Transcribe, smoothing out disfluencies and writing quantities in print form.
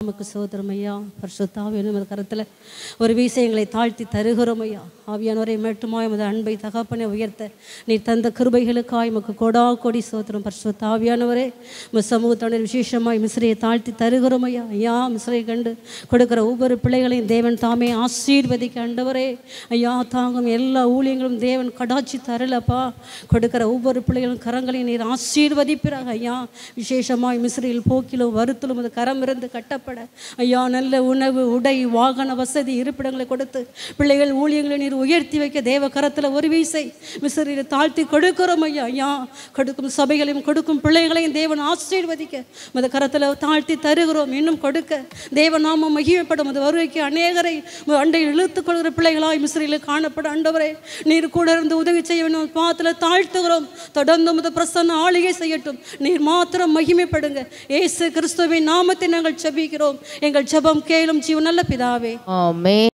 நமக்கு சோதரம் ஐயா. பரிசுத்தாவியான கரத்தில் ஒரு விஷயங்களை தாழ்த்தி தருகிறோம் ஐயா. ஆவியானவரை மட்டுமாய் உமது அன்பை தகப்பனை உயர்த்த நீ தந்த கிருபைகளுக்காய் உமக்கு கொடா கொடி சோதரம். பரிசுத்தாவியானவரே உமது சமூகத்தினர் விசேஷமாய் மிஸ்ரியை தாழ்த்தி தருகிறோம் ஐயா. ஐயா மிஸ்ரியை கண்டு கொடுக்கிற ஒவ்வொரு பிள்ளைகளையும் தேவன் தாமே ஆசீர்வதிக்க ஆண்டவரே. ஐயா தாங்கும் எல்லா ஊழியங்களும் தேவன் கடாட்சி தரலப்பா. கொடுக்கிற ஒவ்வொரு பிள்ளைகளும் கரங்களையும் நீர் ஆசீர்வதிப்பிறாங்க ஐயா. விசேஷமாய் மிஸ்ரியில் போக்கிலும் வருத்திலும் அது கரம் இருந்து கட்டப்பட ஐயா நல்ல உணவு உடை வாகன வசதி இருப்பிடங்களை கொடுத்து பிள்ளைகள் ஊழியங்களை நீர் உயர்த்தி வைக்க தேவ கரத்தில் ஒரு வீசை மிஸ்ரியில் தாழ்த்தி கொடுக்கிறோம் ஐயா. ஐயா கொடுக்கும் சபைகளையும் கொடுக்கும் பிள்ளைகளையும் தேவன் ஆசீர்வதிக்க மத கரத்தில் தாழ்த்தி தருகிறோம். இன்னும் கொடுக்க தேவ நாமம் மகிமைப்படும் அது வருகைக்கு அநேகரை அண்டையில் இழுத்துக் கொள்கிற பிள்ளைகளாய் மிஸ்ரியில் காணப்பட ஆண்டவரே நீர் கூட இருந்து உதவி செய்ய வேண்டும். பாத்தில் தாழ்த்துகிறோம். தொடர்ந்து முத பிரசன்ன ஆளுகை செய்யட்டும். நீர் மாத்திரம் மகிமைப்படுங்க. இயேசு கிறிஸ்துவின் நாமத்தை நாங்கள் ஜெபிக்கிறோம். எங்கள் ஜெபம் கேளும் ஜீவன் நல்ல பிதாவே. ஆமென்.